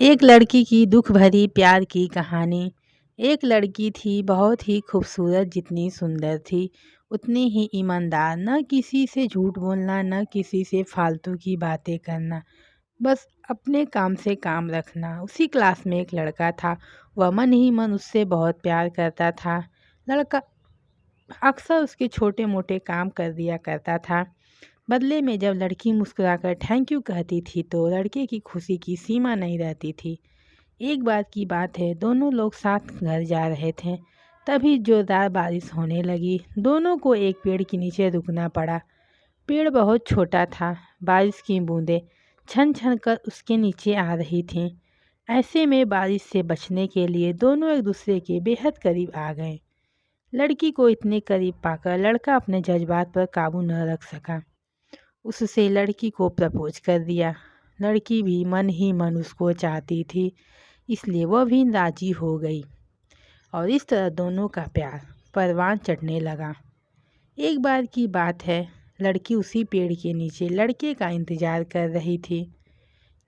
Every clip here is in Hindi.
एक लड़की की दुख भरी प्यार की कहानी। एक लड़की थी बहुत ही खूबसूरत, जितनी सुंदर थी उतनी ही ईमानदार। न किसी से झूठ बोलना, न किसी से फालतू की बातें करना, बस अपने काम से काम रखना। उसी क्लास में एक लड़का था। वह मन ही मन उससे बहुत प्यार करता था। लड़का अक्सर उसके छोटे मोटे काम कर दिया करता था। बदले में जब लड़की मुस्कुराकर थैंक यू कहती थी तो लड़के की खुशी की सीमा नहीं रहती थी। एक बार की बात है, दोनों लोग साथ घर जा रहे थे। तभी जोरदार बारिश होने लगी। दोनों को एक पेड़ के नीचे रुकना पड़ा। पेड़ बहुत छोटा था। बारिश की बूंदें छन छन कर उसके नीचे आ रही थीं। ऐसे में बारिश से बचने के लिए दोनों एक दूसरे के बेहद करीब आ गए। लड़की को इतने करीब पाकर लड़का अपने जज्बात पर काबू न रख सका। उससे लड़की को प्रपोज कर दिया। लड़की भी मन ही मन उसको चाहती थी, इसलिए वह भी राजी हो गई और इस तरह दोनों का प्यार परवान चढ़ने लगा। एक बार की बात है, लड़की उसी पेड़ के नीचे लड़के का इंतज़ार कर रही थी।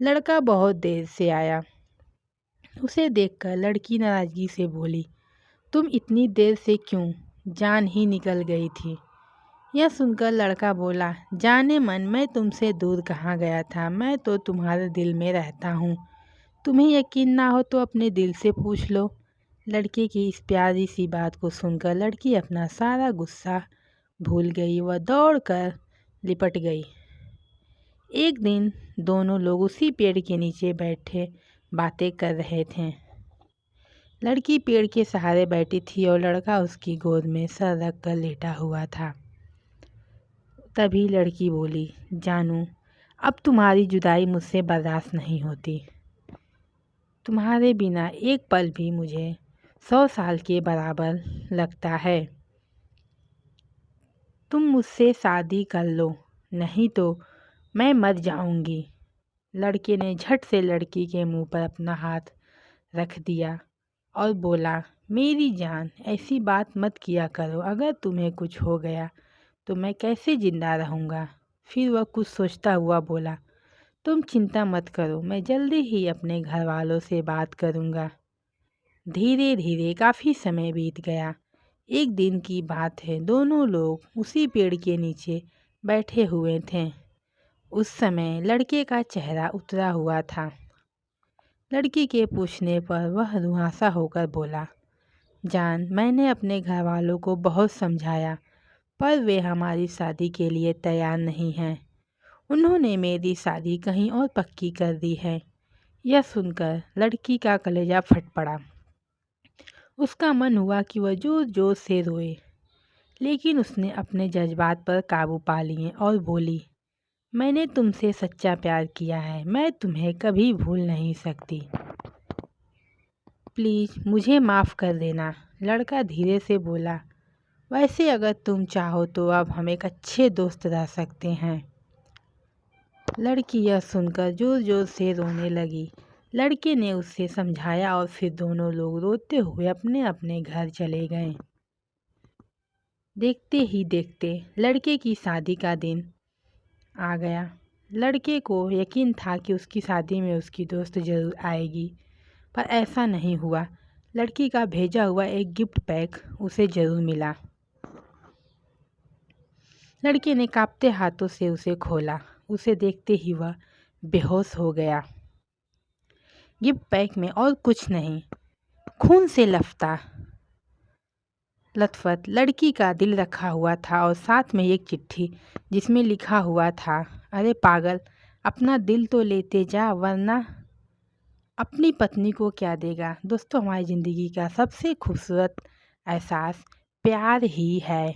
लड़का बहुत देर से आया। उसे देखकर लड़की नाराज़गी से बोली, तुम इतनी देर से क्यों? जान ही निकल गई थी। यह सुनकर लड़का बोला, जाने मन, मैं तुमसे दूर कहाँ गया था, मैं तो तुम्हारे दिल में रहता हूँ। तुम्हें यकीन ना हो तो अपने दिल से पूछ लो। लड़के की इस प्यारी सी बात को सुनकर लड़की अपना सारा गुस्सा भूल गई। वह दौड़कर लिपट गई। एक दिन दोनों लोग उसी पेड़ के नीचे बैठे बातें कर रहे थे। लड़की पेड़ के सहारे बैठी थी और लड़का उसकी गोद में सर रख कर लेटा हुआ था। तभी लड़की बोली, जानू, अब तुम्हारी जुदाई मुझसे बर्दाश्त नहीं होती। तुम्हारे बिना एक पल भी मुझे 100 साल के बराबर लगता है। तुम मुझसे शादी कर लो, नहीं तो मैं मर जाऊंगी। लड़के ने झट से लड़की के मुंह पर अपना हाथ रख दिया और बोला, मेरी जान, ऐसी बात मत किया करो। अगर तुम्हें कुछ हो गया तो मैं कैसे जिंदा रहूँगा। फिर वह कुछ सोचता हुआ बोला, तुम चिंता मत करो, मैं जल्दी ही अपने घर वालों से बात करूँगा। धीरे धीरे काफ़ी समय बीत गया। एक दिन की बात है, दोनों लोग उसी पेड़ के नीचे बैठे हुए थे। उस समय लड़के का चेहरा उतरा हुआ था। लड़की के पूछने पर वह रुआंसा होकर बोला, जान, मैंने अपने घर वालों को बहुत समझाया, पर वे हमारी शादी के लिए तैयार नहीं हैं। उन्होंने मेरी शादी कहीं और पक्की कर दी है। यह सुनकर लड़की का कलेजा फट पड़ा। उसका मन हुआ कि वह जोर जोर से रोए, लेकिन उसने अपने जज्बात पर काबू पा लिए और बोली, मैंने तुमसे सच्चा प्यार किया है, मैं तुम्हें कभी भूल नहीं सकती। प्लीज़ मुझे माफ़ कर देना। लड़का धीरे से बोला, वैसे अगर तुम चाहो तो अब हम एक अच्छे दोस्त रह सकते हैं। लड़की यह सुनकर जोर जोर से रोने लगी। लड़के ने उसे समझाया और फिर दोनों लोग रोते हुए अपने अपने घर चले गए। देखते ही देखते लड़के की शादी का दिन आ गया। लड़के को यकीन था कि उसकी शादी में उसकी दोस्त ज़रूर आएगी, पर ऐसा नहीं हुआ। लड़की का भेजा हुआ एक गिफ्ट पैक उसे ज़रूर मिला। लड़के ने कांपते हाथों से उसे खोला। उसे देखते ही वह बेहोश हो गया। गिफ्ट पैक में और कुछ नहीं, खून से लथपथ लड़की का दिल रखा हुआ था और साथ में एक चिट्ठी जिसमें लिखा हुआ था, अरे पागल, अपना दिल तो लेते जा, वरना अपनी पत्नी को क्या देगा। दोस्तों, हमारी ज़िंदगी का सबसे खूबसूरत एहसास प्यार ही है।